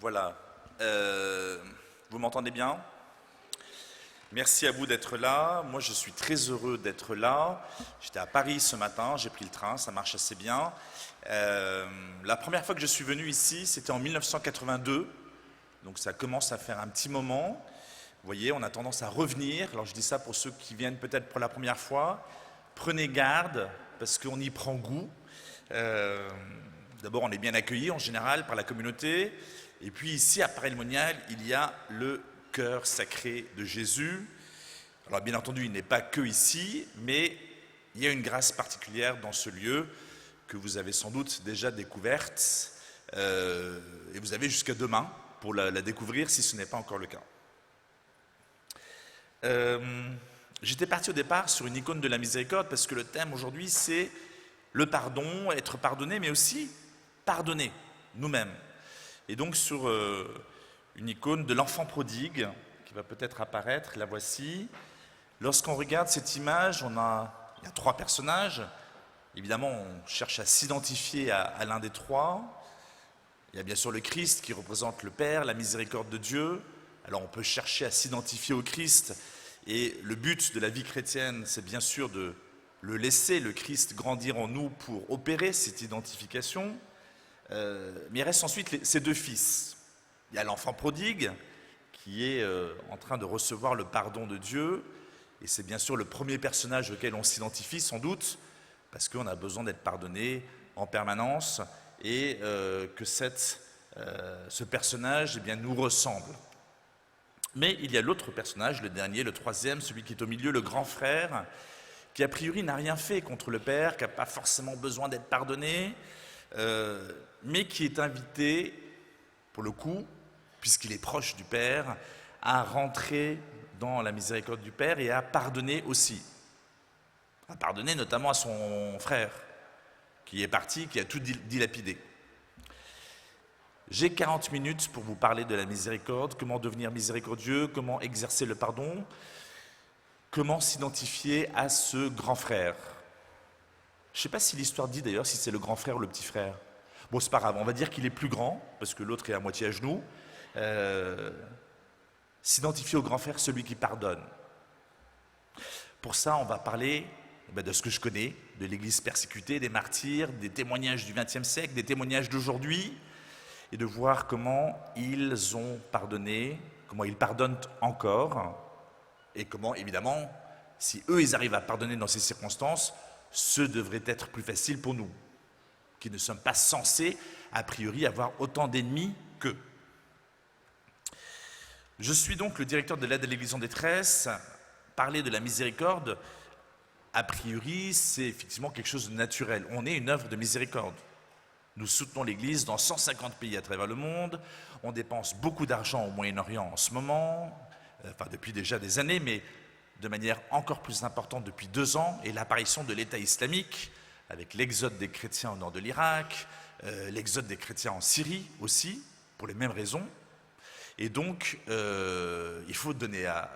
Voilà. Vous m'entendez bien? Merci à vous d'être là. Moi, je suis très heureux d'être là. J'étais à Paris ce matin, j'ai pris le train, ça marche assez bien. La première fois que je suis venu ici, c'était en 1982. Donc ça commence à faire un petit moment. Vous voyez, on a tendance à revenir. Alors je dis ça pour ceux qui viennent peut-être pour la première fois. Prenez garde, parce qu'on y prend goût. D'abord, on est bien accueillis en général par la communauté. Et puis ici, à Paray-le-Monial, il y a le cœur sacré de Jésus. Alors bien entendu, il n'est pas que ici, mais il y a une grâce particulière dans ce lieu que vous avez sans doute déjà découverte. Et vous avez jusqu'à demain pour la découvrir si ce n'est pas encore le cas. J'étais parti au départ sur une icône de la miséricorde parce que le thème aujourd'hui c'est le pardon, être pardonné, mais aussi pardonner nous-mêmes. Et donc sur une icône de l'enfant prodigue qui va peut-être apparaître, la voici. Lorsqu'on regarde cette image, il y a trois personnages. Évidemment, on cherche à s'identifier à l'un des trois. Il y a bien sûr le Christ qui représente le Père, la miséricorde de Dieu. Alors on peut chercher à s'identifier au Christ et le but de la vie chrétienne, c'est bien sûr de le laisser, le Christ, grandir en nous pour opérer cette identification. Mais il reste ensuite ses deux fils. Il y a l'enfant prodigue qui est en train de recevoir le pardon de Dieu et c'est bien sûr le premier personnage auquel on s'identifie sans doute parce qu'on a besoin d'être pardonné en permanence et que ce personnage nous ressemble. Mais il y a l'autre personnage, le dernier, le troisième, celui qui est au milieu, le grand frère, qui a priori n'a rien fait contre le Père, qui n'a pas forcément besoin d'être pardonné, mais qui est invité, pour le coup, puisqu'il est proche du Père, à rentrer dans la miséricorde du Père et à pardonner aussi. À pardonner notamment à son frère, qui est parti, qui a tout dilapidé. J'ai 40 minutes pour vous parler de la miséricorde, comment devenir miséricordieux, comment exercer le pardon, comment s'identifier à ce grand frère. Je ne sais pas si l'histoire dit d'ailleurs si c'est le grand frère ou le petit frère. Bon, c'est pas grave, on va dire qu'il est plus grand, parce que l'autre est à moitié à genoux. S'identifier au grand frère, celui qui pardonne. Pour ça, on va parler de ce que je connais, de l'Église persécutée, des martyrs, des témoignages du XXe siècle, des témoignages d'aujourd'hui, et de voir comment ils ont pardonné, comment ils pardonnent encore, et comment, évidemment, si eux, ils arrivent à pardonner dans ces circonstances, ce devrait être plus facile pour nous, qui ne sommes pas censés, a priori, avoir autant d'ennemis qu'eux. Je suis donc le directeur de l'aide à l'Église en détresse. Parler de la miséricorde, a priori, c'est effectivement quelque chose de naturel. On est une œuvre de miséricorde. Nous soutenons l'Église dans 150 pays à travers le monde. On dépense beaucoup d'argent au Moyen-Orient en ce moment, depuis déjà des années, mais de manière encore plus importante depuis 2 ans, et l'apparition de l'État islamique, avec l'exode des chrétiens au nord de l'Irak, l'exode des chrétiens en Syrie aussi, pour les mêmes raisons. Et donc, il faut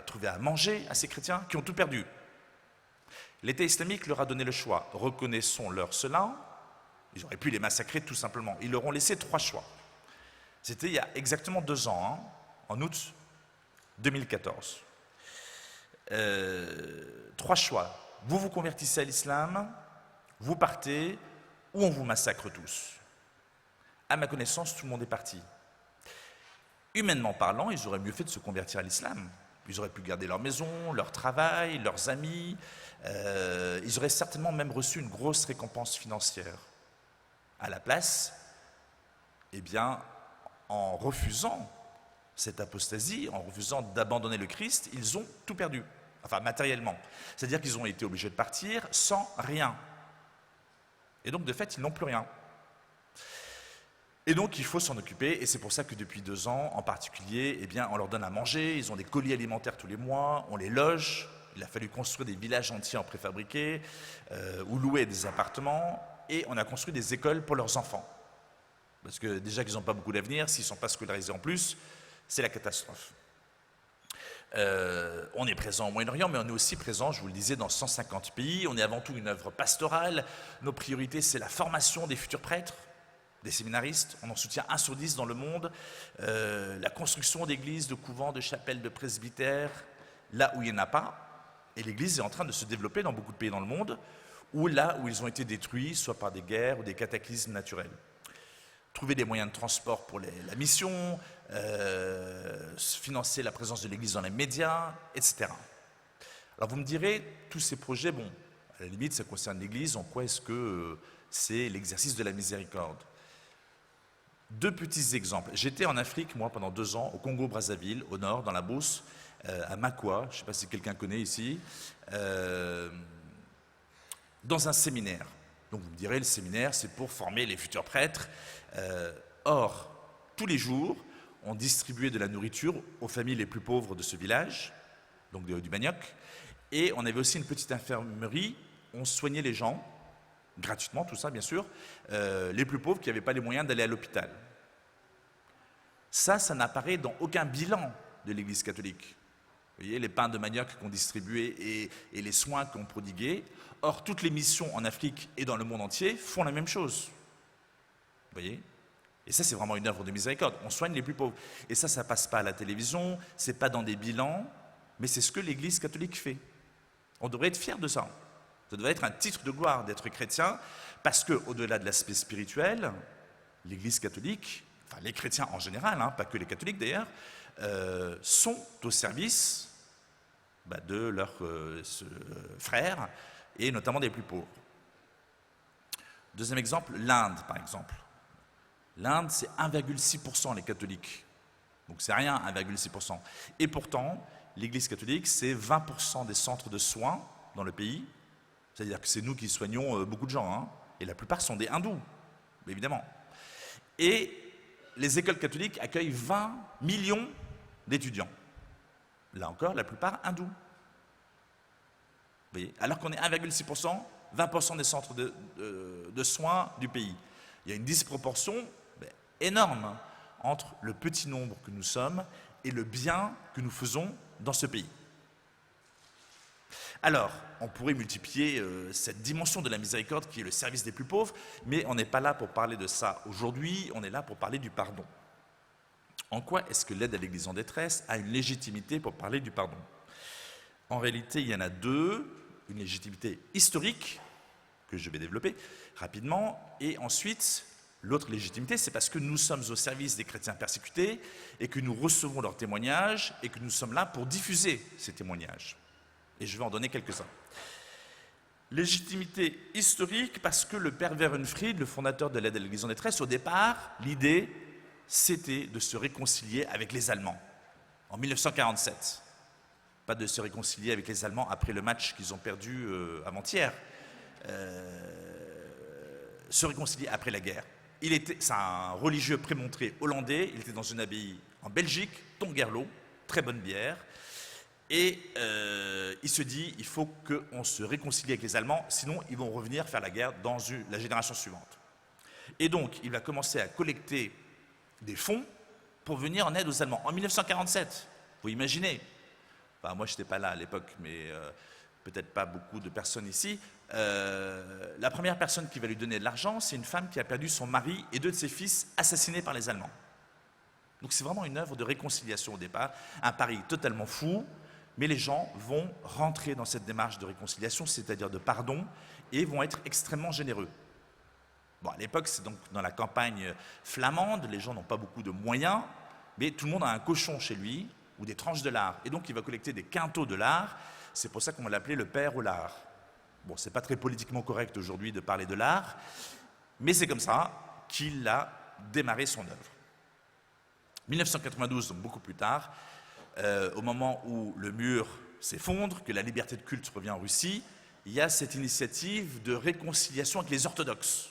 trouver à manger à ces chrétiens qui ont tout perdu. L'État islamique leur a donné le choix. Reconnaissons-leur cela. Ils auraient pu les massacrer tout simplement. Ils leur ont laissé 3 choix. C'était il y a exactement 2 ans, en août 2014. 3 choix. Vous vous convertissez à l'islam, vous partez, ou on vous massacre tous. À ma connaissance, tout le monde est parti. Humainement parlant, ils auraient mieux fait de se convertir à l'islam. Ils auraient pu garder leur maison, leur travail, leurs amis. Ils auraient certainement même reçu une grosse récompense financière. À la place, en refusant cette apostasie, en refusant d'abandonner le Christ, ils ont tout perdu, enfin matériellement. C'est-à-dire qu'ils ont été obligés de partir sans rien. Et donc de fait, ils n'ont plus rien. Et donc il faut s'en occuper, et c'est pour ça que depuis 2 ans en particulier, on leur donne à manger, ils ont des colis alimentaires tous les mois, on les loge, il a fallu construire des villages entiers en préfabriqué, ou louer des appartements, et on a construit des écoles pour leurs enfants. Parce que déjà qu'ils n'ont pas beaucoup d'avenir, s'ils ne sont pas scolarisés en plus, c'est la catastrophe. On est présent au Moyen-Orient, mais on est aussi présent, je vous le disais, dans 150 pays. On est avant tout une œuvre pastorale. Nos priorités, c'est la formation des futurs prêtres, des séminaristes, on en soutient 1 sur 10 dans le monde, la construction d'églises, de couvents, de chapelles, de presbytères, là où il n'y en a pas, et l'Église est en train de se développer dans beaucoup de pays dans le monde, ou là où ils ont été détruits, soit par des guerres ou des cataclysmes naturels. Trouver des moyens de transport pour la mission, financer la présence de l'Église dans les médias, etc. Alors vous me direz, tous ces projets, bon, à la limite ça concerne l'Église, en quoi est-ce que c'est l'exercice de la miséricorde? 2 petits exemples. J'étais en Afrique, moi, pendant 2 ans, au Congo-Brazzaville, au nord, dans la Beauce, à Makwa, je ne sais pas si quelqu'un connaît ici, dans un séminaire. Donc vous me direz, le séminaire, c'est pour former les futurs prêtres. Or, tous les jours, on distribuait de la nourriture aux familles les plus pauvres de ce village, donc du manioc, et on avait aussi une petite infirmerie, on soignait les gens, gratuitement, tout ça bien sûr, les plus pauvres qui n'avaient pas les moyens d'aller à l'hôpital. Ça n'apparaît dans aucun bilan de l'Église catholique. Vous voyez, les pains de manioc qu'on distribuait et les soins qu'on prodiguait. Or, toutes les missions en Afrique et dans le monde entier font la même chose. Vous voyez? Et ça, c'est vraiment une œuvre de miséricorde. On soigne les plus pauvres. Et ça ne passe pas à la télévision, ce n'est pas dans des bilans, mais c'est ce que l'Église catholique fait. On devrait être fiers de ça. Ça devrait être un titre de gloire d'être chrétien, parce qu'au-delà de l'aspect spirituel, l'Église catholique, enfin les chrétiens en général, pas que les catholiques d'ailleurs, sont au service de leurs frères, et notamment des plus pauvres. Deuxième exemple, l'Inde par exemple. L'Inde, c'est 1,6% les catholiques. Donc c'est rien, 1,6%. Et pourtant, l'Église catholique, c'est 20% des centres de soins dans le pays. C'est-à-dire que c'est nous qui soignons beaucoup de gens, et la plupart sont des hindous, évidemment. Et les écoles catholiques accueillent 20 millions d'étudiants. Là encore, la plupart hindous. Vous voyez? Alors qu'on est 1,6%, 20% des centres de soins du pays. Il y a une disproportion énorme entre le petit nombre que nous sommes et le bien que nous faisons dans ce pays. Alors, on pourrait multiplier cette dimension de la miséricorde qui est le service des plus pauvres, mais on n'est pas là pour parler de ça aujourd'hui, on est là pour parler du pardon. En quoi est-ce que l'aide à l'Église en détresse a une légitimité pour parler du pardon? En réalité, il y en a 2, une légitimité historique, que je vais développer rapidement, et ensuite, l'autre légitimité, c'est parce que nous sommes au service des chrétiens persécutés, et que nous recevons leurs témoignages, et que nous sommes là pour diffuser ces témoignages. Et je vais en donner quelques-uns. Légitimité historique parce que le père Werenfried, le fondateur de l'aide à l'Église en détresse, au départ, l'idée, c'était de se réconcilier avec les Allemands, en 1947. Pas de se réconcilier avec les Allemands après le match qu'ils ont perdu avant-hier. Se réconcilier après la guerre. C'est un religieux prémontré hollandais, il était dans une abbaye en Belgique, Tongerlo, très bonne bière. Et il se dit, il faut qu'on se réconcilie avec les Allemands, sinon ils vont revenir faire la guerre dans la génération suivante. Et donc, il va commencer à collecter des fonds pour venir en aide aux Allemands. En 1947, vous imaginez, enfin, moi je n'étais pas là à l'époque, mais peut-être pas beaucoup de personnes ici, la première personne qui va lui donner de l'argent, c'est une femme qui a perdu son mari et 2 de ses fils assassinés par les Allemands. Donc c'est vraiment une œuvre de réconciliation au départ, un pari totalement fou, mais les gens vont rentrer dans cette démarche de réconciliation, c'est-à-dire de pardon, et vont être extrêmement généreux. Bon, à l'époque, c'est donc dans la campagne flamande, les gens n'ont pas beaucoup de moyens, mais tout le monde a un cochon chez lui, ou des tranches de lard, et donc il va collecter des quintaux de lard, c'est pour ça qu'on va l'appeler le père au lard. Bon, c'est pas très politiquement correct aujourd'hui de parler de lard, mais c'est comme ça qu'il a démarré son œuvre. 1992, donc beaucoup plus tard, au moment où le mur s'effondre, que la liberté de culte revient en Russie, il y a cette initiative de réconciliation avec les orthodoxes.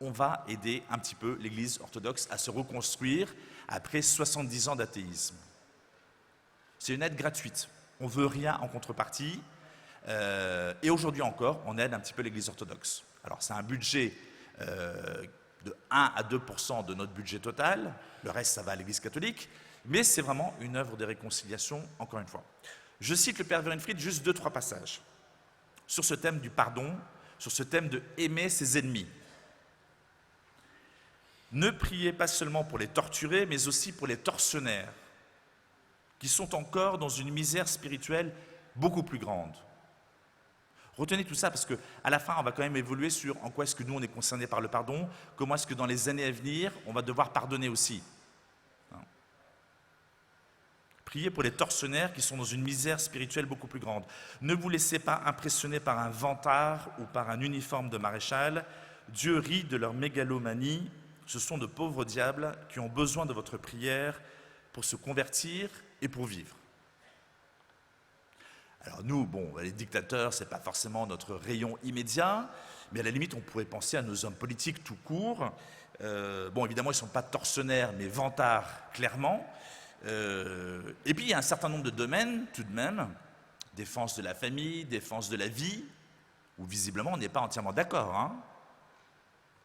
On va aider un petit peu l'Église orthodoxe à se reconstruire après 70 ans d'athéisme. C'est une aide gratuite, on ne veut rien en contrepartie, et aujourd'hui encore, on aide un petit peu l'Église orthodoxe. Alors c'est un budget de 1 à 2% de notre budget total, le reste ça va à l'Église catholique, mais c'est vraiment une œuvre de réconciliation, encore une fois. Je cite le père Werenfried, juste 2-3 passages, sur ce thème du pardon, sur ce thème de aimer ses ennemis. Ne priez pas seulement pour les torturés, mais aussi pour les tortionnaires, qui sont encore dans une misère spirituelle beaucoup plus grande. Retenez tout ça parce qu'à la fin, on va quand même évoluer sur en quoi est-ce que nous, on est concernés par le pardon, comment est-ce que dans les années à venir, on va devoir pardonner aussi. Priez pour les tortionnaires qui sont dans une misère spirituelle beaucoup plus grande. Ne vous laissez pas impressionner par un vantard ou par un uniforme de maréchal. Dieu rit de leur mégalomanie. Ce sont de pauvres diables qui ont besoin de votre prière pour se convertir et pour vivre. Alors nous, bon, les dictateurs, ce n'est pas forcément notre rayon immédiat, mais à la limite, on pourrait penser à nos hommes politiques tout court. Bon, évidemment, ils ne sont pas tortionnaires, mais vantards, clairement. Et puis, il y a un certain nombre de domaines, tout de même, défense de la famille, défense de la vie, où visiblement, on n'est pas entièrement d'accord. Hein.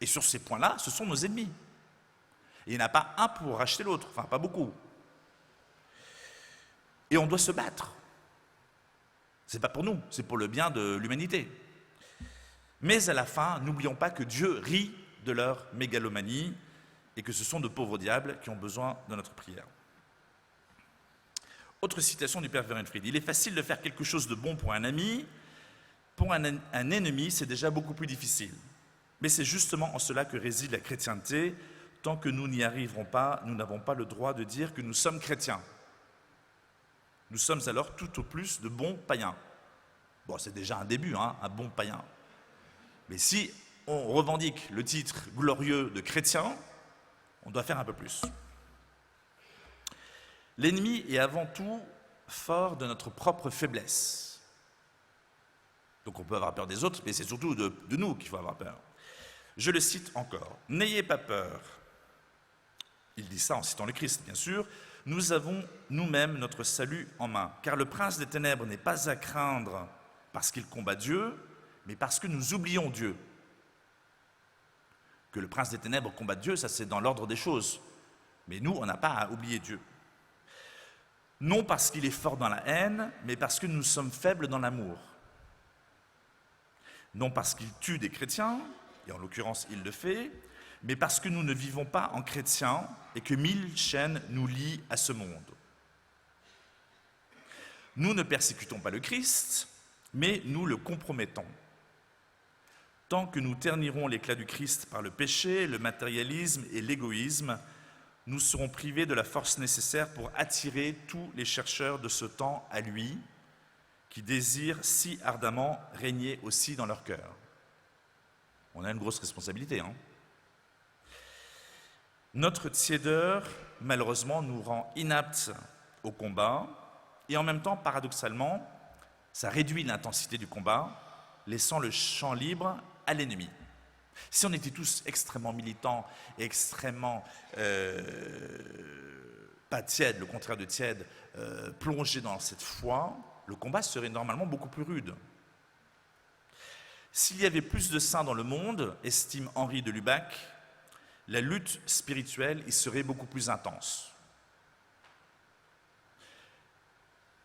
Et sur ces points-là, ce sont nos ennemis. Et il n'y en a pas un pour racheter l'autre, enfin, pas beaucoup. Et on doit se battre. Ce n'est pas pour nous, c'est pour le bien de l'humanité. Mais à la fin, n'oublions pas que Dieu rit de leur mégalomanie et que ce sont de pauvres diables qui ont besoin de notre prière. Autre citation du Père Werenfried. Il est facile de faire quelque chose de bon pour un ami. Pour un ennemi, c'est déjà beaucoup plus difficile. Mais c'est justement en cela que réside la chrétienté. Tant que nous n'y arriverons pas, nous n'avons pas le droit de dire que nous sommes chrétiens. Nous sommes alors tout au plus de bons païens. Bon, c'est déjà un début, hein, un bon païen. Mais si on revendique le titre glorieux de chrétien, on doit faire un peu plus. L'ennemi est avant tout fort de notre propre faiblesse. Donc on peut avoir peur des autres, mais c'est surtout de nous qu'il faut avoir peur. Je le cite encore. « N'ayez pas peur ». Il dit ça en citant le Christ, bien sûr. « Nous avons nous-mêmes notre salut en main, car le prince des ténèbres n'est pas à craindre parce qu'il combat Dieu, mais parce que nous oublions Dieu. » Que le prince des ténèbres combatte Dieu, ça c'est dans l'ordre des choses. Mais nous, on n'a pas à oublier Dieu. Non parce qu'il est fort dans la haine, mais parce que nous sommes faibles dans l'amour. Non parce qu'il tue des chrétiens, et en l'occurrence il le fait, mais parce que nous ne vivons pas en chrétiens et que 1000 chaînes nous lient à ce monde. Nous ne persécutons pas le Christ, mais nous le compromettons. Tant que nous ternirons l'éclat du Christ par le péché, le matérialisme et l'égoïsme, nous serons privés de la force nécessaire pour attirer tous les chercheurs de ce temps à lui, qui désirent si ardemment régner aussi dans leur cœur. On a une grosse responsabilité, hein. Notre tiédeur, malheureusement, nous rend inaptes au combat, et en même temps, paradoxalement, ça réduit l'intensité du combat, laissant le champ libre à l'ennemi. Si on était tous extrêmement militants et extrêmement, pas tièdes, le contraire de tiède, plongés dans cette foi, le combat serait normalement beaucoup plus rude. S'il y avait plus de saints dans le monde, estime Henri de Lubac, la lutte spirituelle y serait beaucoup plus intense.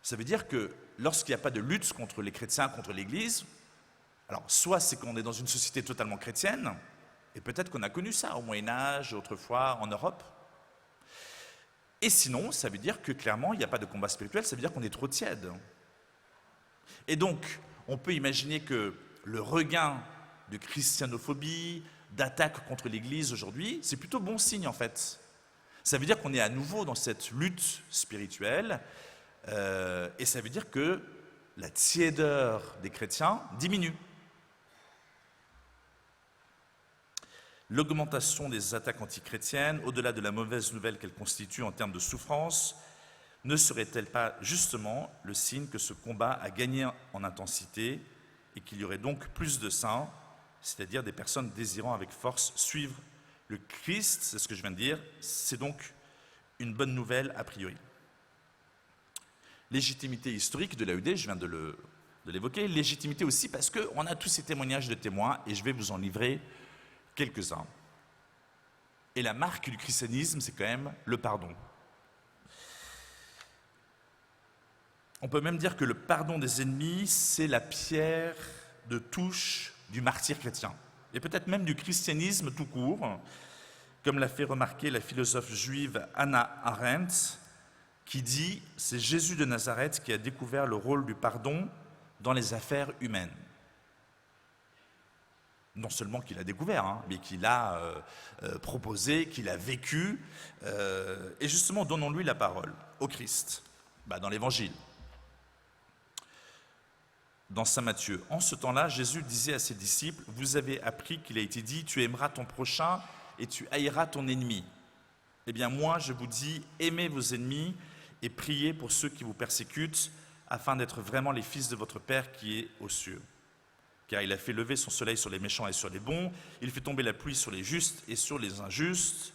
Ça veut dire que lorsqu'il n'y a pas de lutte contre les chrétiens, contre l'Église, alors soit c'est qu'on est dans une société totalement chrétienne, et peut-être qu'on a connu ça au Moyen-Âge, autrefois en Europe, et sinon ça veut dire que clairement il n'y a pas de combat spirituel, ça veut dire qu'on est trop tiède. Et donc on peut imaginer que le regain de christianophobie, d'attaque contre l'Église aujourd'hui, c'est plutôt bon signe en fait. Ça veut dire qu'on est à nouveau dans cette lutte spirituelle, et ça veut dire que la tiédeur des chrétiens diminue. L'augmentation des attaques antichrétiennes, au-delà de la mauvaise nouvelle qu'elle constitue en termes de souffrance, ne serait-elle pas justement le signe que ce combat a gagné en intensité et qu'il y aurait donc plus de saints, c'est-à-dire des personnes désirant avec force suivre le Christ, c'est ce que je viens de dire, c'est donc une bonne nouvelle a priori. Légitimité historique de l'AED, je viens de l'évoquer, légitimité aussi parce qu'on a tous ces témoignages de témoins et je vais vous en livrer quelques-uns. Et la marque du christianisme, c'est quand même le pardon. On peut même dire que le pardon des ennemis, c'est la pierre de touche du martyr chrétien, et peut-être même du christianisme tout court, comme l'a fait remarquer la philosophe juive Hannah Arendt, qui dit « C'est Jésus de Nazareth qui a découvert le rôle du pardon dans les affaires humaines ». Non seulement qu'il a découvert, mais qu'il a proposé, qu'il a vécu. Et justement, donnons-lui la parole, au Christ, dans l'Évangile. Dans Saint Matthieu, en ce temps-là, Jésus disait à ses disciples, « Vous avez appris qu'il a été dit, tu aimeras ton prochain et tu haïras ton ennemi. Eh bien moi, je vous dis, aimez vos ennemis et priez pour ceux qui vous persécutent, afin d'être vraiment les fils de votre Père qui est aux cieux. Car il a fait lever son soleil sur les méchants et sur les bons, il fait tomber la pluie sur les justes et sur les injustes.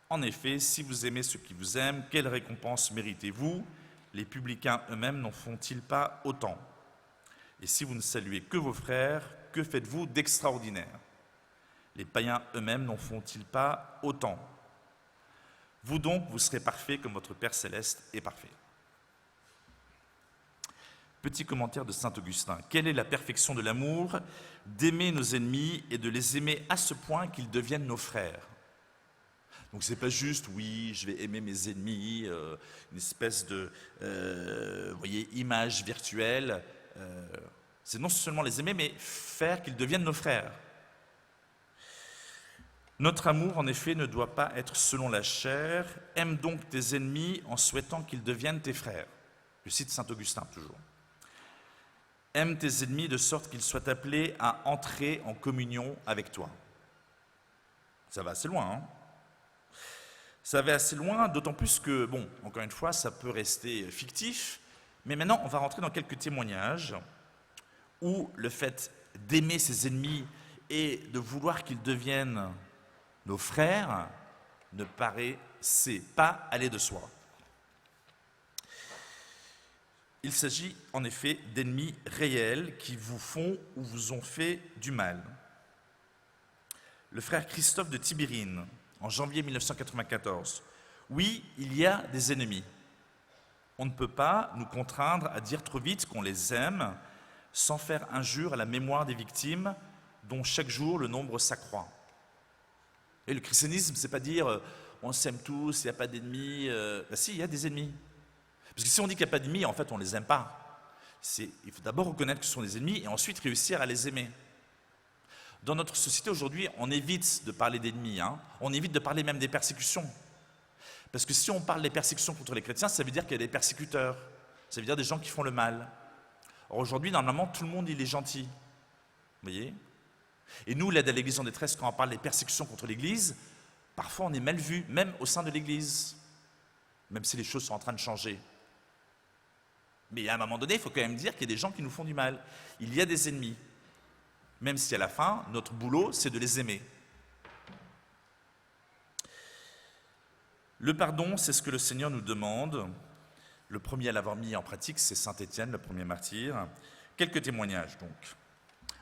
En effet, si vous aimez ceux qui vous aiment, quelle récompense méritez-vous? Les publicains eux-mêmes n'en font-ils pas autant? Et si vous ne saluez que vos frères, que faites-vous d'extraordinaire? Les païens eux-mêmes n'en font-ils pas autant? Vous donc, vous serez parfaits comme votre Père céleste est parfait. » Petit commentaire de saint Augustin. Quelle est la perfection de l'amour? D'aimer nos ennemis et de les aimer à ce point qu'ils deviennent nos frères. Donc c'est pas juste, oui, je vais aimer mes ennemis, une espèce de image virtuelle. C'est non seulement les aimer, mais faire qu'ils deviennent nos frères. Notre amour, en effet, ne doit pas être selon la chair. Aime donc tes ennemis en souhaitant qu'ils deviennent tes frères. Je cite saint Augustin toujours. Aime tes ennemis de sorte qu'ils soient appelés à entrer en communion avec toi. Ça va assez loin, Ça va assez loin, d'autant plus que, encore une fois, ça peut rester fictif, mais maintenant, on va rentrer dans quelques témoignages où le fait d'aimer ses ennemis et de vouloir qu'ils deviennent nos frères ne paraissait pas aller de soi. Il s'agit en effet d'ennemis réels qui vous font ou vous ont fait du mal. Le frère Christophe de Tibérine, en janvier 1994. Oui, il y a des ennemis. On ne peut pas nous contraindre à dire trop vite qu'on les aime sans faire injure à la mémoire des victimes dont chaque jour le nombre s'accroît. Et le christianisme, c'est pas dire on s'aime tous, il n'y a pas d'ennemis. Si, il y a des ennemis. Parce que si on dit qu'il n'y a pas d'ennemis, en fait, on ne les aime pas. Il faut d'abord reconnaître que ce sont des ennemis et ensuite réussir à les aimer. Dans notre société aujourd'hui, on évite de parler d'ennemis, on évite de parler même des persécutions. Parce que si on parle des persécutions contre les chrétiens, ça veut dire qu'il y a des persécuteurs, ça veut dire des gens qui font le mal. Or aujourd'hui, normalement, tout le monde, il est gentil. Vous voyez ? Et nous, l'aide à l'Église en détresse, quand on parle des persécutions contre l'Église, parfois on est mal vu, même au sein de l'Église, même si les choses sont en train de changer. Mais à un moment donné, il faut quand même dire qu'il y a des gens qui nous font du mal. Il y a des ennemis. Même si à la fin, notre boulot, c'est de les aimer. Le pardon, c'est ce que le Seigneur nous demande. Le premier à l'avoir mis en pratique, c'est saint Étienne, le premier martyr. Quelques témoignages, donc.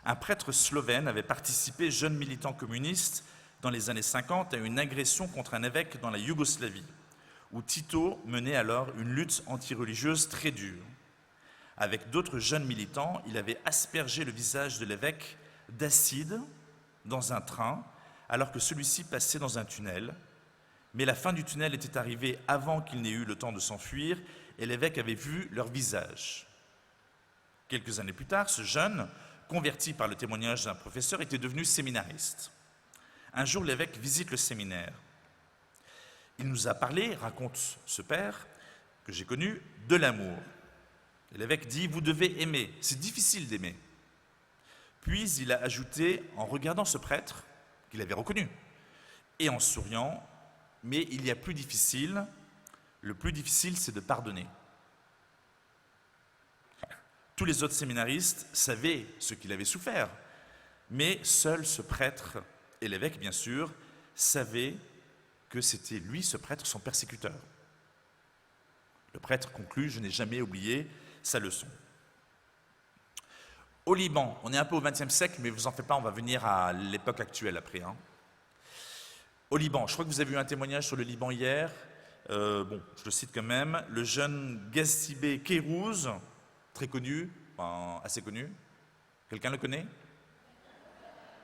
Un prêtre slovène avait participé, jeune militant communiste, dans les années 50, à une agression contre un évêque dans la Yougoslavie, où Tito menait alors une lutte anti-religieuse très dure. Avec d'autres jeunes militants, il avait aspergé le visage de l'évêque d'acide dans un train, alors que celui-ci passait dans un tunnel. Mais la fin du tunnel était arrivée avant qu'il n'ait eu le temps de s'enfuir, et l'évêque avait vu leur visage. Quelques années plus tard, ce jeune, converti par le témoignage d'un professeur, était devenu séminariste. Un jour, l'évêque visite le séminaire. Il nous a parlé, raconte ce père, que j'ai connu, de l'amour. Et l'évêque dit, vous devez aimer, c'est difficile d'aimer. Puis il a ajouté, en regardant ce prêtre, qu'il avait reconnu, et en souriant, mais il y a plus difficile, le plus difficile c'est de pardonner. Tous les autres séminaristes savaient ce qu'il avait souffert, mais seul ce prêtre, et l'évêque bien sûr, savaient que c'était lui, ce prêtre, son persécuteur. Le prêtre conclut, je n'ai jamais oublié sa leçon. Au Liban, on est un peu au XXe siècle, mais vous en faites pas, on va venir à l'époque actuelle après. Au Liban, je crois que vous avez eu un témoignage sur le Liban hier, je le cite quand même, le jeune Gassibé Kérouz, très connu, assez connu. Quelqu'un le connaît?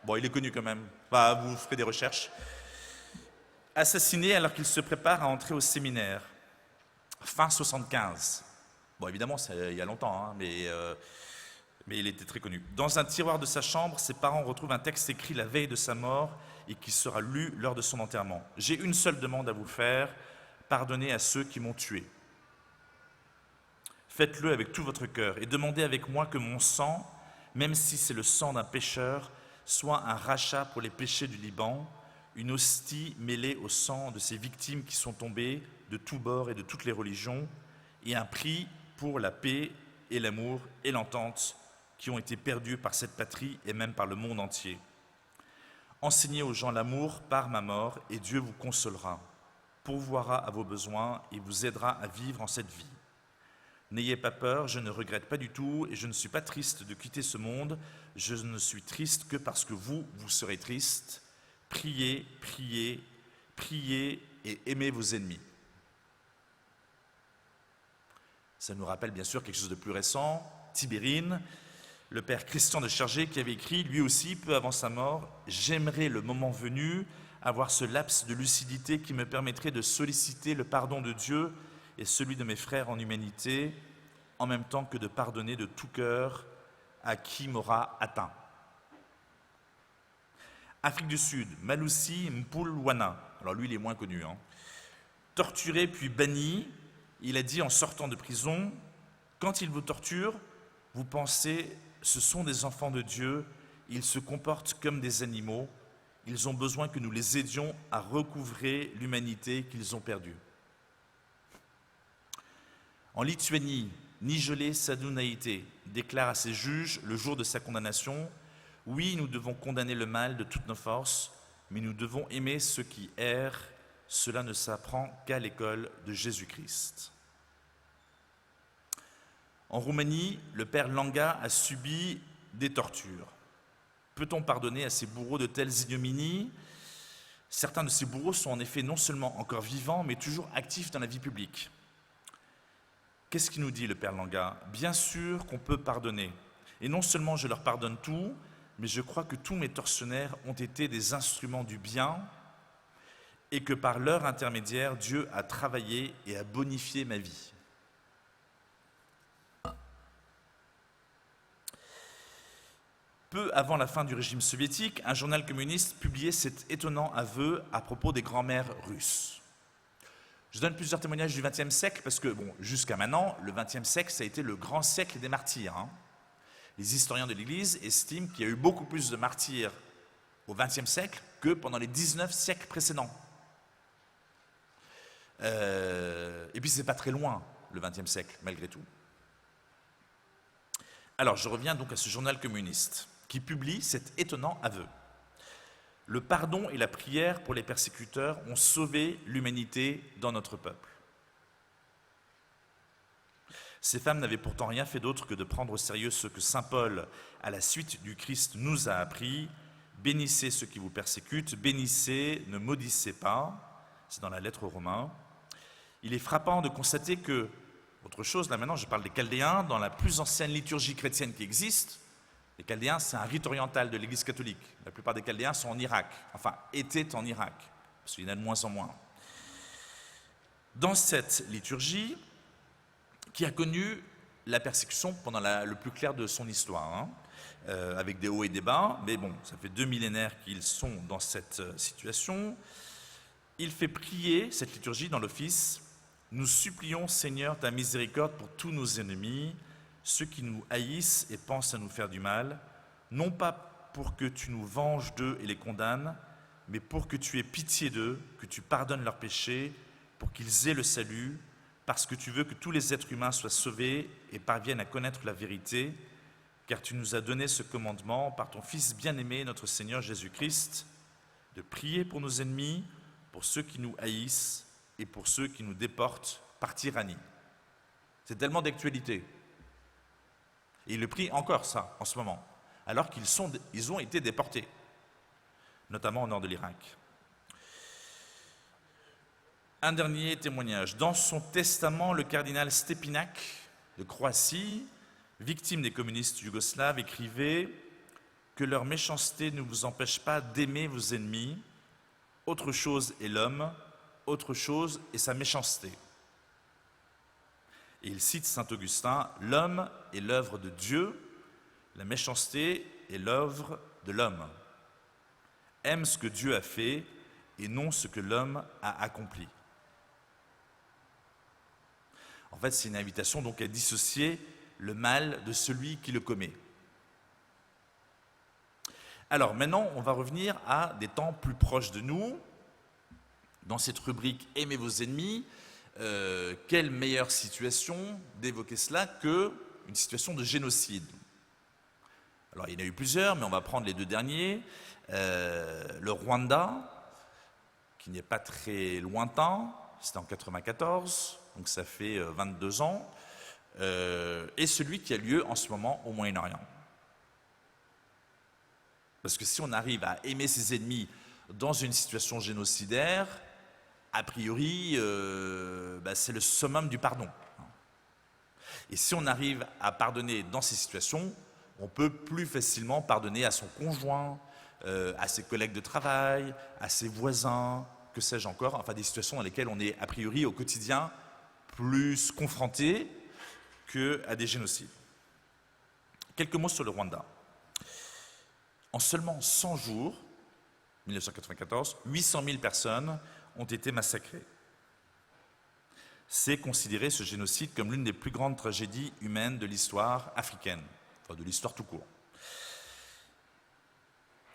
Bon, il est connu quand même. Vous ferez des recherches. assassiné alors qu'il se prépare à entrer au séminaire, fin 75. Bon, évidemment, c'est il y a longtemps, hein, mais il était très connu. Dans un tiroir de sa chambre, ses parents retrouvent un texte écrit la veille de sa mort et qui sera lu lors de son enterrement. « J'ai une seule demande à vous faire, pardonnez à ceux qui m'ont tué. Faites-le avec tout votre cœur et demandez avec moi que mon sang, même si c'est le sang d'un pécheur, soit un rachat pour les péchés du Liban, une hostie mêlée au sang de ces victimes qui sont tombées de tous bords et de toutes les religions, et un prix pour la paix et l'amour et l'entente qui ont été perdus par cette patrie et même par le monde entier. Enseignez aux gens l'amour par ma mort et Dieu vous consolera, pourvoira à vos besoins et vous aidera à vivre en cette vie. N'ayez pas peur, je ne regrette pas du tout et je ne suis pas triste de quitter ce monde, je ne suis triste que parce que vous serez triste. Priez, priez, priez et aimez vos ennemis. » Ça nous rappelle bien sûr quelque chose de plus récent, Tibérine, le père Christian de Chergé qui avait écrit, lui aussi, peu avant sa mort, « J'aimerais le moment venu avoir ce laps de lucidité qui me permettrait de solliciter le pardon de Dieu et celui de mes frères en humanité, en même temps que de pardonner de tout cœur à qui m'aura atteint. » Afrique du Sud, Maloussi Mpulwana, alors lui il est moins connu, hein. Torturé puis banni, il a dit en sortant de prison, « Quand ils vous torturent, vous pensez, ce sont des enfants de Dieu, ils se comportent comme des animaux, ils ont besoin que nous les aidions à recouvrer l'humanité qu'ils ont perdue. » En Lituanie, Nigelé Sadūnaitė déclare à ses juges le jour de sa condamnation, « Oui, nous devons condamner le mal de toutes nos forces, mais nous devons aimer ceux qui errent, cela ne s'apprend qu'à l'école de Jésus-Christ. » En Roumanie, le père Langa a subi des tortures. Peut-on pardonner à ces bourreaux de telles ignominies? Certains de ces bourreaux sont en effet non seulement encore vivants, mais toujours actifs dans la vie publique. Qu'est-ce qu'il nous dit le père Langa? Bien sûr qu'on peut pardonner. Et non seulement je leur pardonne tout, mais je crois que tous mes tortionnaires ont été des instruments du bien et que par leur intermédiaire, Dieu a travaillé et a bonifié ma vie. Peu avant la fin du régime soviétique, un journal communiste publiait cet étonnant aveu à propos des grands-mères russes. Je donne plusieurs témoignages du XXe siècle parce que, bon, jusqu'à maintenant, le XXe siècle, ça a été le grand siècle des martyrs. Hein. Les historiens de l'Église estiment qu'il y a eu beaucoup plus de martyrs au XXe siècle que pendant les 19 siècles précédents. Et puis, c'est pas très loin, le XXe siècle, malgré tout. Alors, je reviens donc à ce journal communiste qui publie cet étonnant aveu. Le pardon et la prière pour les persécuteurs ont sauvé l'humanité dans notre peuple. Ces femmes n'avaient pourtant rien fait d'autre que de prendre au sérieux ce que saint Paul, à la suite du Christ, nous a appris. Bénissez ceux qui vous persécutent, bénissez, ne maudissez pas. C'est dans la lettre aux Romains. Il est frappant de constater que, autre chose, là maintenant je parle des Chaldéens, dans la plus ancienne liturgie chrétienne qui existe, les Chaldéens, c'est un rite oriental de l'Église catholique. La plupart des Chaldéens sont en Irak, enfin étaient en Irak, parce qu'il y en a de moins en moins. Dans cette liturgie, qui a connu la persécution pendant le plus clair de son histoire, hein, avec des hauts et des bas, mais bon, ça fait 2 millénaires qu'ils sont dans cette situation, il fait prier cette liturgie dans l'office. Nous supplions, Seigneur, ta miséricorde pour tous nos ennemis, ceux qui nous haïssent et pensent à nous faire du mal, non pas pour que tu nous venges d'eux et les condamnes, mais pour que tu aies pitié d'eux, que tu pardonnes leurs péchés, pour qu'ils aient le salut, parce que tu veux que tous les êtres humains soient sauvés et parviennent à connaître la vérité, car tu nous as donné ce commandement par ton Fils bien-aimé, notre Seigneur Jésus-Christ, de prier pour nos ennemis, pour ceux qui nous haïssent et pour ceux qui nous déportent par tyrannie. C'est tellement d'actualité. Et il le prie encore ça, en ce moment, alors qu'ils ont été déportés, notamment au nord de l'Irak. Un dernier témoignage. Dans son testament, le cardinal Stepinac de Croatie, victime des communistes yougoslaves, écrivait « Que leur méchanceté ne vous empêche pas d'aimer vos ennemis, Autre chose est l'homme, autre chose est sa méchanceté. Et il cite saint Augustin, l'homme est l'œuvre de Dieu, la méchanceté est l'œuvre de l'homme. Aime ce que Dieu a fait et non ce que l'homme a accompli. En fait, c'est une invitation donc à dissocier le mal de celui qui le commet. Alors maintenant, on va revenir à des temps plus proches de nous. Dans cette rubrique « Aimez vos ennemis », quelle meilleure situation d'évoquer cela qu'une situation de génocide. Alors il y en a eu plusieurs, mais on va prendre les deux derniers. Le Rwanda, qui n'est pas très lointain, c'était en 1994, donc ça fait 22 ans, et celui qui a lieu en ce moment au Moyen-Orient. Parce que si on arrive à aimer ses ennemis dans une situation génocidaire, a priori, c'est le summum du pardon. Et si on arrive à pardonner dans ces situations, on peut plus facilement pardonner à son conjoint, à ses collègues de travail, à ses voisins, que sais-je encore, enfin des situations dans lesquelles on est a priori au quotidien plus confronté qu'à des génocides. Quelques mots sur le Rwanda. En seulement 100 jours, 1994, 800 000 personnes ont été massacrées. C'est considéré ce génocide comme l'une des plus grandes tragédies humaines de l'histoire africaine, enfin de l'histoire tout court.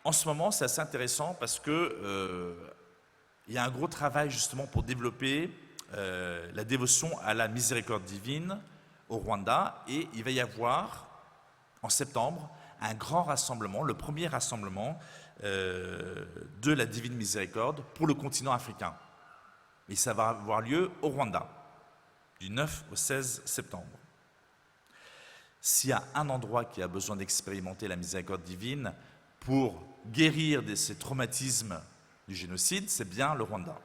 En ce moment, c'est assez intéressant parce que il y a un gros travail justement pour développer la dévotion à la miséricorde divine au Rwanda, et il va y avoir en septembre un grand rassemblement, le premier rassemblement de la divine miséricorde pour le continent africain. Et ça va avoir lieu au Rwanda, du 9 au 16 septembre. S'il y a un endroit qui a besoin d'expérimenter la miséricorde divine pour guérir de ces traumatismes du génocide, c'est bien le Rwanda.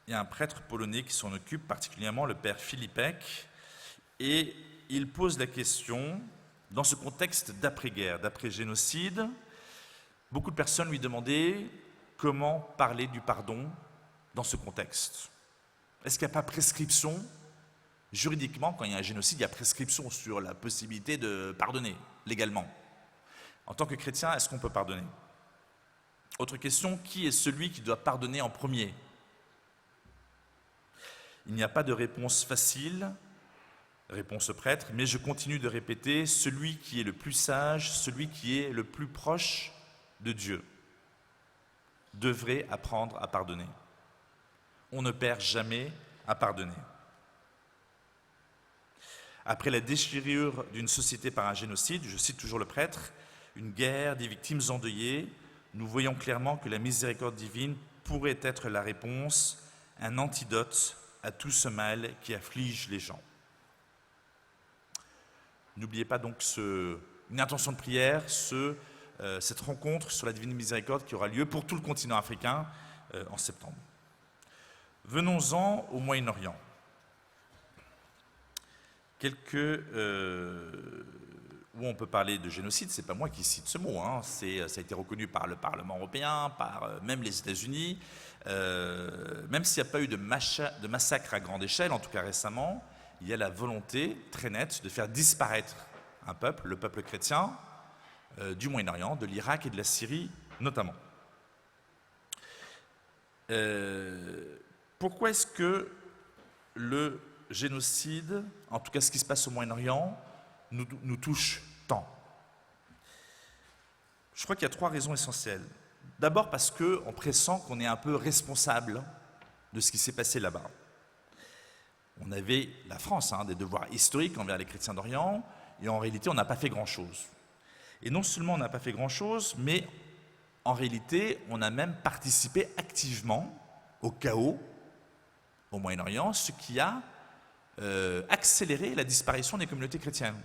Il y a un prêtre polonais qui s'en occupe, particulièrement le père Filipek, et il pose la question, dans ce contexte d'après-guerre, d'après-génocide, beaucoup de personnes lui demandaient comment parler du pardon dans ce contexte. Est-ce qu'il n'y a pas prescription? Juridiquement, quand il y a un génocide, il y a prescription sur la possibilité de pardonner, légalement. En tant que chrétien, est-ce qu'on peut pardonner? Autre question, qui est celui qui doit pardonner en premier? Il n'y a pas de réponse facile, réponse prêtre, mais je continue de répéter, celui qui est le plus sage, celui qui est le plus proche de Dieu, devrait apprendre à pardonner. On ne perd jamais à pardonner. Après la déchirure d'une société par un génocide, je cite toujours le prêtre, une guerre, des victimes endeuillées, nous voyons clairement que la miséricorde divine pourrait être la réponse, un antidote à tout ce mal qui afflige les gens. N'oubliez pas donc une intention de prière, cette rencontre sur la divine miséricorde qui aura lieu pour tout le continent africain en septembre. Venons-en au Moyen-Orient. Où on peut parler de génocide, c'est pas moi qui cite ce mot, hein, ça a été reconnu par le Parlement européen, par même les États-Unis, même s'il n'y a pas eu de massacre à grande échelle, en tout cas récemment, il y a la volonté très nette de faire disparaître un peuple, le peuple chrétien, du Moyen-Orient, de l'Irak et de la Syrie notamment. Pourquoi est-ce que le génocide, en tout cas ce qui se passe au Moyen-Orient, nous touche tant? Je crois qu'il y a 3 raisons essentielles. D'abord parce qu'on pressent qu'on est un peu responsable de ce qui s'est passé là-bas. On avait, la France, des devoirs historiques envers les chrétiens d'Orient, et en réalité on n'a pas fait grand-chose. Et non seulement on n'a pas fait grand-chose, mais en réalité on a même participé activement au chaos au Moyen-Orient, ce qui a accéléré la disparition des communautés chrétiennes.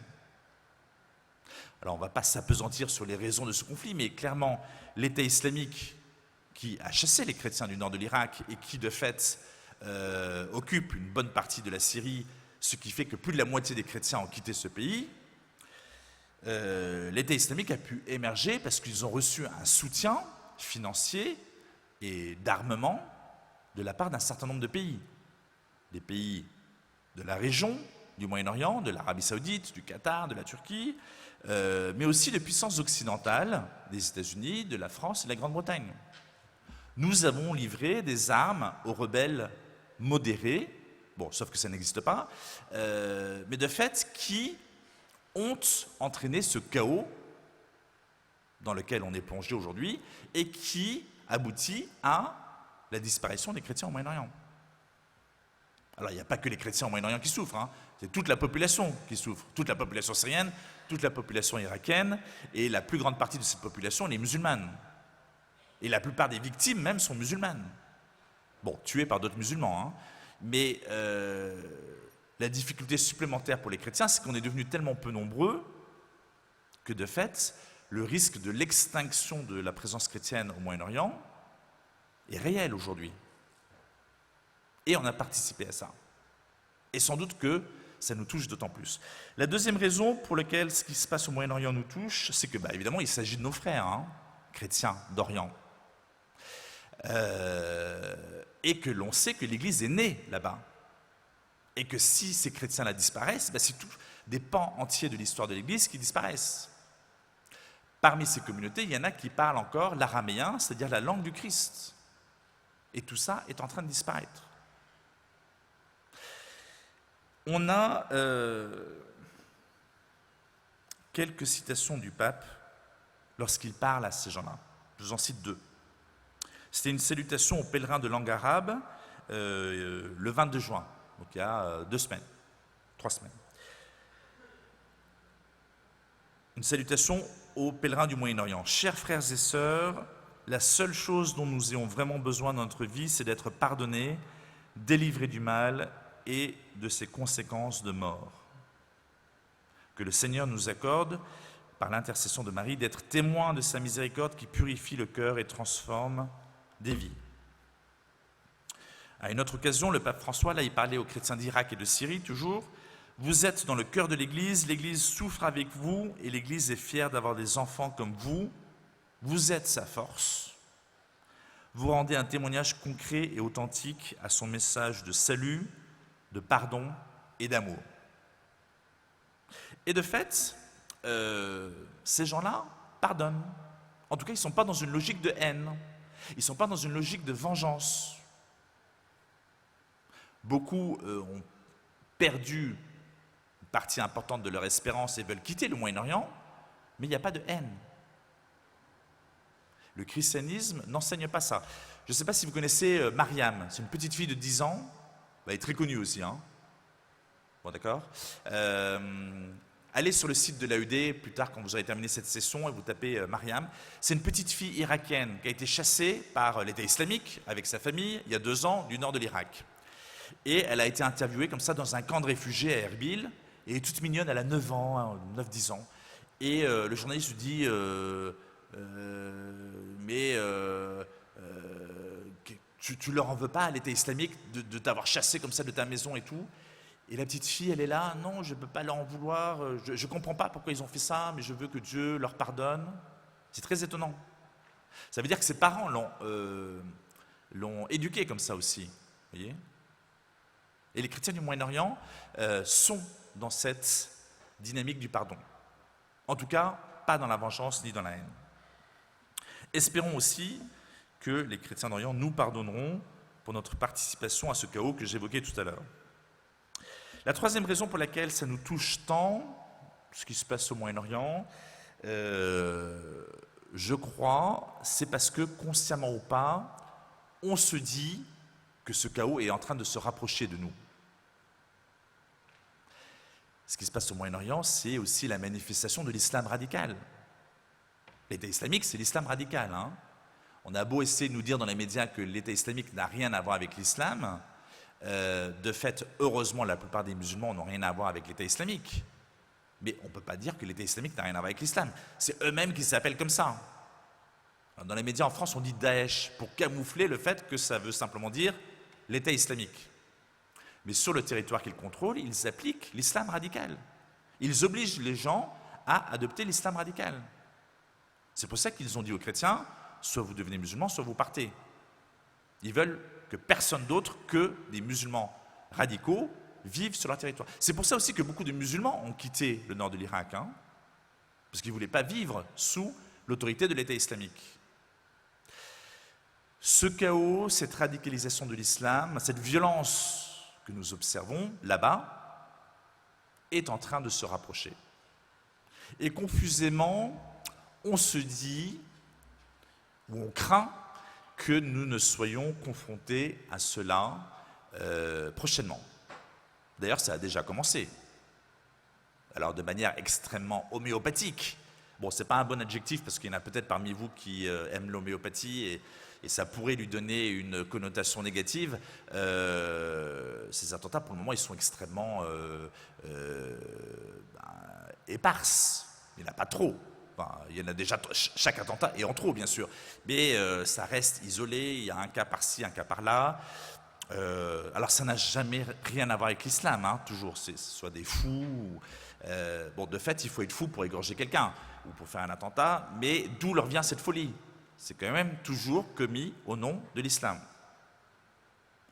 Alors on ne va pas s'appesantir sur les raisons de ce conflit, mais clairement l'État islamique qui a chassé les chrétiens du nord de l'Irak et qui de fait occupe une bonne partie de la Syrie, ce qui fait que plus de la moitié des chrétiens ont quitté ce pays, l'État islamique a pu émerger parce qu'ils ont reçu un soutien financier et d'armement de la part d'un certain nombre de pays. Des pays de la région, du Moyen-Orient, de l'Arabie Saoudite, du Qatar, de la Turquie, mais aussi de puissances occidentales, des États-Unis, de la France et de la Grande-Bretagne. Nous avons livré des armes aux rebelles modérés, bon, sauf que ça n'existe pas, mais de fait qui ont entraîné ce chaos dans lequel on est plongé aujourd'hui et qui aboutit à la disparition des chrétiens au Moyen-Orient. Alors, il n'y a pas que les chrétiens au Moyen-Orient qui souffrent, hein. C'est toute la population qui souffre, toute la population syrienne, toute la population irakienne, et la plus grande partie de cette population, elle est musulmane. Et la plupart des victimes, même, sont musulmanes. Bon, tuées par d'autres musulmans, hein. Mais la difficulté supplémentaire pour les chrétiens, c'est qu'on est devenus tellement peu nombreux que, de fait, le risque de l'extinction de la présence chrétienne au Moyen-Orient est réel aujourd'hui. Et on a participé à ça. Et sans doute que ça nous touche d'autant plus. La deuxième raison pour laquelle ce qui se passe au Moyen-Orient nous touche, c'est que, évidemment, il s'agit de nos frères, hein, chrétiens d'Orient. Et que l'on sait que l'Église est née là-bas. Et que si ces chrétiens-là disparaissent, c'est tout des pans entiers de l'histoire de l'Église qui disparaissent. Parmi ces communautés, il y en a qui parlent encore l'araméen, c'est-à-dire la langue du Christ. Et tout ça est en train de disparaître. On a quelques citations du pape lorsqu'il parle à ces gens-là. Je vous en cite deux. C'était une salutation aux pèlerins de langue arabe le 22 juin, donc il y a 2 semaines, 3 semaines. Une salutation aux pèlerins du Moyen-Orient. Chers frères et sœurs, la seule chose dont nous ayons vraiment besoin dans notre vie, c'est d'être pardonnés, délivrés du mal et de ses conséquences de mort. Que le Seigneur nous accorde, par l'intercession de Marie, d'être témoins de sa miséricorde qui purifie le cœur et transforme des vies. À une autre occasion, le pape François, là, il parlait aux chrétiens d'Irak et de Syrie, toujours. Vous êtes dans le cœur de l'Église souffre avec vous et l'Église est fière d'avoir des enfants comme vous. Vous êtes sa force. Vous rendez un témoignage concret et authentique à son message de salut, de pardon et d'amour. Et de fait, ces gens-là pardonnent. En tout cas, ils ne sont pas dans une logique de haine. Ils ne sont pas dans une logique de vengeance. Beaucoup ont perdu une partie importante de leur espérance et veulent quitter le Moyen-Orient, mais il n'y a pas de haine. Le christianisme n'enseigne pas ça. Je ne sais pas si vous connaissez Mariam, c'est une petite fille de 10 ans. Elle est très connue aussi, hein. Bon, d'accord. Allez sur le site de l'AED, plus tard quand vous aurez terminé cette session, et vous tapez Mariam. C'est une petite fille irakienne qui a été chassée par l'État islamique avec sa famille il y a 2 ans du nord de l'Irak. Et elle a été interviewée comme ça dans un camp de réfugiés à Erbil. Et elle est toute mignonne, elle a 9 ans, 9-10 ans. Et le journaliste lui dit tu leur en veux pas à l'État islamique de t'avoir chassé comme ça de ta maison et tout. Et la petite fille, elle est là, non, je ne peux pas leur en vouloir, je ne comprends pas pourquoi ils ont fait ça, mais je veux que Dieu leur pardonne. C'est très étonnant. Ça veut dire que ses parents l'ont éduquée comme ça aussi. Vous voyez ? Et les chrétiens du Moyen-Orient sont dans cette dynamique du pardon. En tout cas, pas dans la vengeance ni dans la haine. Espérons aussi que les chrétiens d'Orient nous pardonneront pour notre participation à ce chaos que j'évoquais tout à l'heure. La troisième raison pour laquelle ça nous touche tant, ce qui se passe au Moyen-Orient, je crois, c'est parce que, consciemment ou pas, on se dit que ce chaos est en train de se rapprocher de nous. Ce qui se passe au Moyen-Orient, c'est aussi la manifestation de l'islam radical. L'État islamique, c'est l'islam radical, hein. On a beau essayer de nous dire dans les médias que l'État islamique n'a rien à voir avec l'islam, de fait, heureusement, la plupart des musulmans n'ont rien à voir avec l'État islamique. Mais on ne peut pas dire que l'État islamique n'a rien à voir avec l'islam. C'est eux-mêmes qui s'appellent comme ça. Dans les médias en France, on dit Daesh pour camoufler le fait que ça veut simplement dire l'État islamique. Mais sur le territoire qu'ils contrôlent, ils appliquent l'islam radical. Ils obligent les gens à adopter l'islam radical. C'est pour ça qu'ils ont dit aux chrétiens, soit vous devenez musulmans, soit vous partez. Ils veulent que personne d'autre que des musulmans radicaux vivent sur leur territoire. C'est pour ça aussi que beaucoup de musulmans ont quitté le nord de l'Irak, parce qu'ils ne voulaient pas vivre sous l'autorité de l'État islamique. Ce chaos, cette radicalisation de l'islam, cette violence que nous observons là-bas, est en train de se rapprocher. Et confusément, on se dit, ou on craint, que nous ne soyons confrontés à cela prochainement. D'ailleurs, ça a déjà commencé. Alors, de manière extrêmement homéopathique. Bon, ce n'est pas un bon adjectif, parce qu'il y en a peut-être parmi vous qui aiment l'homéopathie, et ça pourrait lui donner une connotation négative. Ces attentats, pour le moment, ils sont extrêmement éparses. Il n'y en a pas trop. Enfin, il y en a déjà, chaque attentat est en trop, bien sûr. Mais ça reste isolé, il y a un cas par-ci, un cas par-là. Alors, ça n'a jamais rien à voir avec l'islam, toujours. C'est soit des fous. Bon, de fait, il faut être fou pour égorger quelqu'un ou pour faire un attentat, mais d'où leur vient cette folie? C'est quand même toujours commis au nom de l'islam.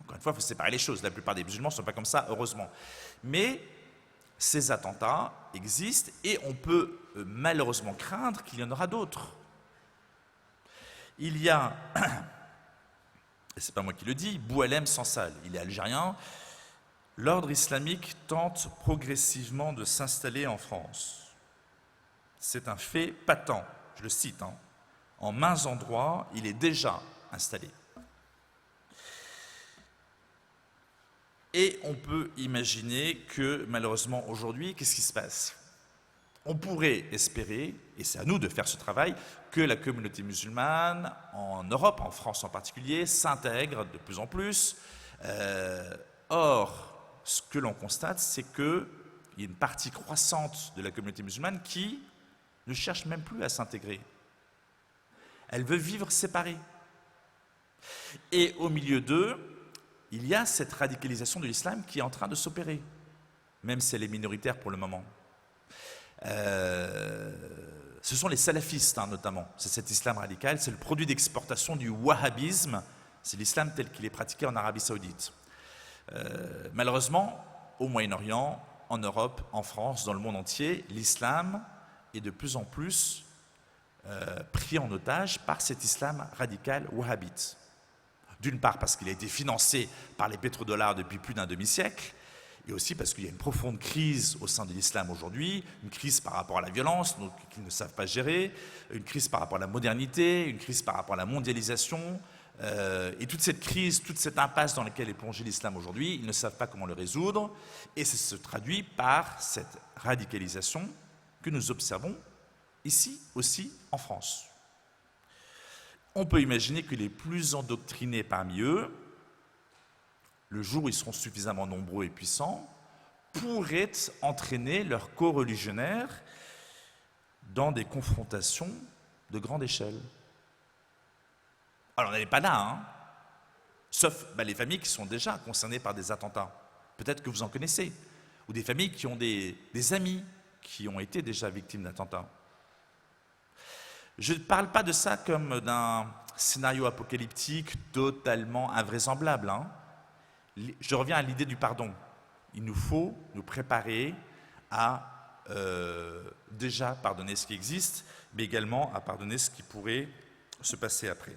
Encore une fois, il faut séparer les choses. La plupart des musulmans ne sont pas comme ça, heureusement. Mais ces attentats existent et on peut malheureusement craindre qu'il y en aura d'autres. Il y a, et ce n'est pas moi qui le dis, Boualem Sansal, il est algérien. L'ordre islamique tente progressivement de s'installer en France. C'est un fait patent, je le cite. En maints endroits, il est déjà installé. Et on peut imaginer que, malheureusement, aujourd'hui, qu'est-ce qui se passe? On pourrait espérer, et c'est à nous de faire ce travail, que la communauté musulmane, en Europe, en France en particulier, s'intègre de plus en plus. Or, ce que l'on constate, c'est qu'il y a une partie croissante de la communauté musulmane qui ne cherche même plus à s'intégrer. Elle veut vivre séparée. Et au milieu d'eux, il y a cette radicalisation de l'islam qui est en train de s'opérer, même si elle est minoritaire pour le moment. Ce sont les salafistes, notamment. C'est cet islam radical, c'est le produit d'exportation du wahhabisme, c'est l'islam tel qu'il est pratiqué en Arabie Saoudite. Malheureusement, au Moyen-Orient, en Europe, en France, dans le monde entier, l'islam est de plus en plus pris en otage par cet islam radical wahhabite. D'une part parce qu'il a été financé par les pétrodollars depuis plus d'un demi-siècle, et aussi parce qu'il y a une profonde crise au sein de l'islam aujourd'hui, une crise par rapport à la violence, donc qu'ils ne savent pas gérer, une crise par rapport à la modernité, une crise par rapport à la mondialisation, et toute cette crise, toute cette impasse dans laquelle est plongé l'islam aujourd'hui, ils ne savent pas comment le résoudre, et ça se traduit par cette radicalisation que nous observons ici aussi en France. On peut imaginer que les plus endoctrinés parmi eux, le jour où ils seront suffisamment nombreux et puissants, pourraient entraîner leurs co-religionnaires dans des confrontations de grande échelle. Alors on n'est pas là, sauf les familles qui sont déjà concernées par des attentats. Peut-être que vous en connaissez, ou des familles qui ont des amis qui ont été déjà victimes d'attentats. Je ne parle pas de ça comme d'un scénario apocalyptique totalement invraisemblable. Je reviens à l'idée du pardon. Il nous faut nous préparer à déjà pardonner ce qui existe, mais également à pardonner ce qui pourrait se passer après.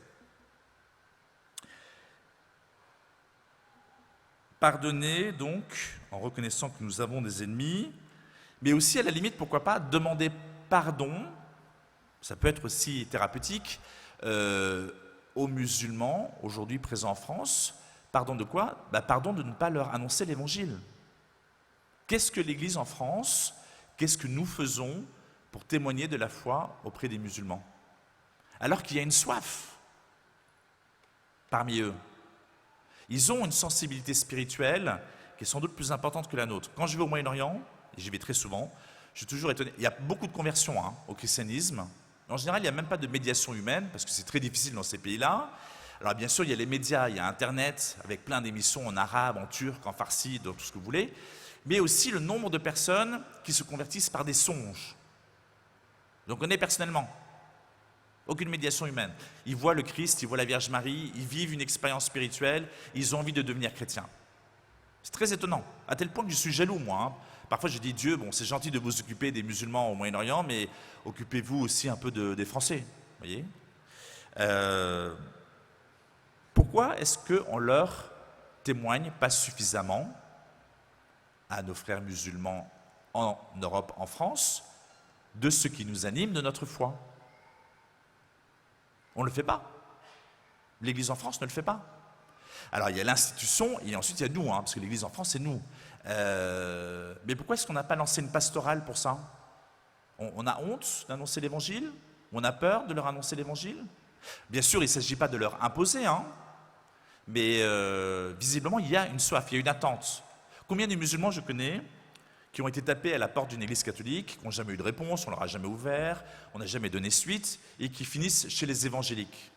Pardonner, donc, en reconnaissant que nous avons des ennemis, mais aussi, à la limite, pourquoi pas, demander pardon. Ça peut être aussi thérapeutique aux musulmans, aujourd'hui présents en France. Pardon de quoi? Pardon de ne pas leur annoncer l'évangile. Qu'est-ce que l'Église en France, qu'est-ce que nous faisons pour témoigner de la foi auprès des musulmans? Alors qu'il y a une soif parmi eux. Ils ont une sensibilité spirituelle qui est sans doute plus importante que la nôtre. Quand je vais au Moyen-Orient, et j'y vais très souvent, je suis toujours étonné. Il y a beaucoup de conversions au christianisme. En général, il n'y a même pas de médiation humaine, parce que c'est très difficile dans ces pays-là. Alors bien sûr, il y a les médias, il y a Internet, avec plein d'émissions en arabe, en turc, en farsi, dans tout ce que vous voulez, mais aussi le nombre de personnes qui se convertissent par des songes. Donc on connaît personnellement. Aucune médiation humaine. Ils voient le Christ, ils voient la Vierge Marie, ils vivent une expérience spirituelle, ils ont envie de devenir chrétiens. C'est très étonnant, à tel point que je suis jaloux, moi. Hein. Parfois je dis, Dieu, bon, c'est gentil de vous occuper des musulmans au Moyen-Orient, mais occupez-vous aussi un peu des Français. Voyez. Pourquoi est-ce qu'on leur témoigne pas suffisamment à nos frères musulmans en Europe, en France, de ce qui nous anime, de notre foi? On ne le fait pas. L'Église en France ne le fait pas. Alors il y a l'institution et ensuite il y a nous, hein, parce que l'Église en France c'est nous. Mais pourquoi est-ce qu'on n'a pas lancé une pastorale pour ça? On a honte d'annoncer l'Évangile? On a peur de leur annoncer l'Évangile? Bien sûr, il ne s'agit pas de leur imposer, hein, mais visiblement il y a une soif, il y a une attente. Combien de musulmans je connais qui ont été tapés à la porte d'une église catholique, qui n'ont jamais eu de réponse, on ne leur a jamais ouvert, on n'a jamais donné suite, et qui finissent chez les évangéliques?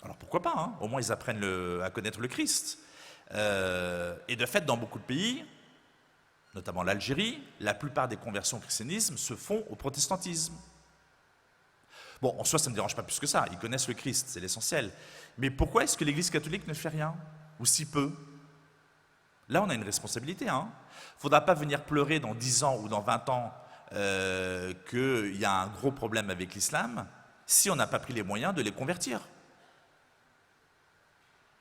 Alors pourquoi pas, hein, au moins ils apprennent à connaître le Christ. Et de fait, dans beaucoup de pays, notamment l'Algérie, la plupart des conversions au christianisme se font au protestantisme. Bon, en soi, ça ne me dérange pas plus que ça, ils connaissent le Christ, c'est l'essentiel. Mais pourquoi est-ce que l'Église catholique ne fait rien, ou si peu? Là, on a une responsabilité. Il ne faudra pas venir pleurer dans 10 ans ou dans 20 ans qu'il y a un gros problème avec l'islam si on n'a pas pris les moyens de les convertir.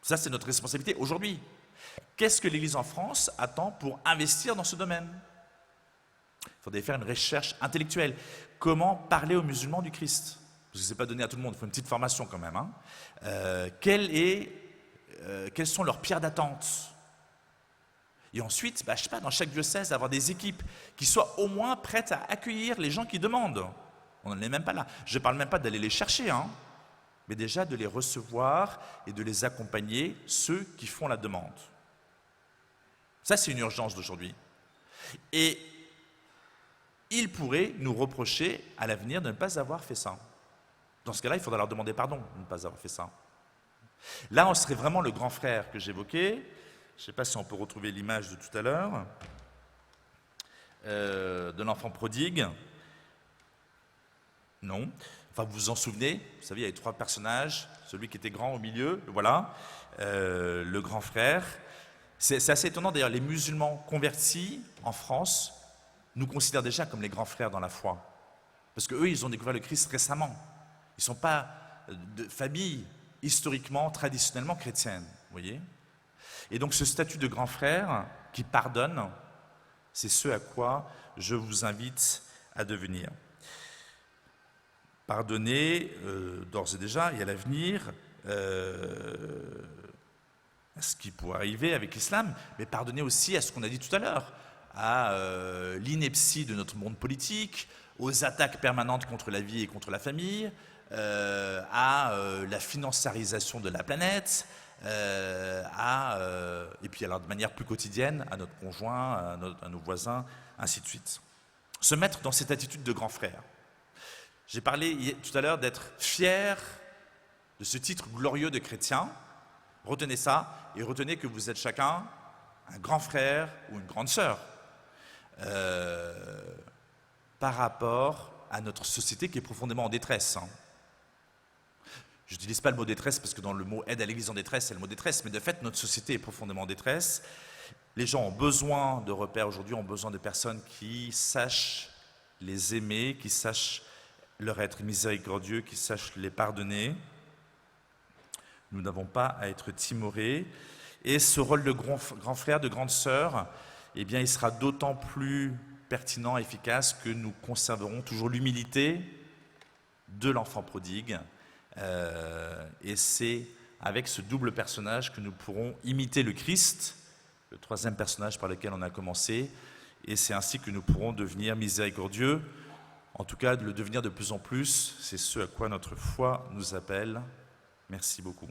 Ça, c'est notre responsabilité aujourd'hui. Qu'est-ce que l'Église en France attend pour investir dans ce domaine? Il faudrait faire une recherche intellectuelle. Comment parler aux musulmans du Christ? Parce que ce n'est pas donné à tout le monde, il faut une petite formation quand même. Hein. Quelles sont leurs pierres d'attente? Et ensuite, je ne sais pas, dans chaque diocèse, avoir des équipes qui soient au moins prêtes à accueillir les gens qui demandent. On n'en est même pas là. Je ne parle même pas d'aller les chercher, hein, mais déjà de les recevoir et de les accompagner, ceux qui font la demande. Ça, c'est une urgence d'aujourd'hui. Et ils pourraient nous reprocher à l'avenir de ne pas avoir fait ça. Dans ce cas-là, il faudra leur demander pardon de ne pas avoir fait ça. Là, on serait vraiment le grand frère que j'évoquais. Je ne sais pas si on peut retrouver l'image de tout à l'heure, de l'enfant prodigue. Non. Enfin, vous vous en souvenez, vous savez, il y avait 3 personnages, celui qui était grand au milieu, voilà, le grand frère. C'est assez étonnant, d'ailleurs, les musulmans convertis en France nous considèrent déjà comme les grands frères dans la foi. Parce qu'eux, ils ont découvert le Christ récemment. Ils ne sont pas de famille historiquement, traditionnellement chrétienne, vous voyez. Et donc ce statut de grand frère qui pardonne, c'est ce à quoi je vous invite à devenir. Pardonner d'ores et déjà et à l'avenir à ce qui pourrait arriver avec l'islam, mais pardonner aussi à ce qu'on a dit tout à l'heure, à l'ineptie de notre monde politique, aux attaques permanentes contre la vie et contre la famille, à la financiarisation de la planète, et puis alors de manière plus quotidienne à notre conjoint, à nos voisins, ainsi de suite. Se mettre dans cette attitude de grand frère. J'ai parlé tout à l'heure d'être fier de ce titre glorieux de chrétien. Retenez ça et retenez que vous êtes chacun un grand frère ou une grande sœur par rapport à notre société qui est profondément en détresse. Je n'utilise pas le mot détresse parce que dans le mot aide à l'Église en détresse, c'est le mot détresse, mais de fait, notre société est profondément en détresse. Les gens ont besoin de repères aujourd'hui, ont besoin de personnes qui sachent les aimer, qui sachent leur être miséricordieux, qui sachent les pardonner. Nous n'avons pas à être timorés. Et ce rôle de grand frère, de grande sœur, eh bien, il sera d'autant plus pertinent, efficace que nous conserverons toujours l'humilité de l'enfant prodigue. Et c'est avec ce double personnage que nous pourrons imiter le Christ, le 3e personnage par lequel on a commencé, et c'est ainsi que nous pourrons devenir miséricordieux, en tout cas de le devenir de plus en plus, c'est ce à quoi notre foi nous appelle. Merci beaucoup.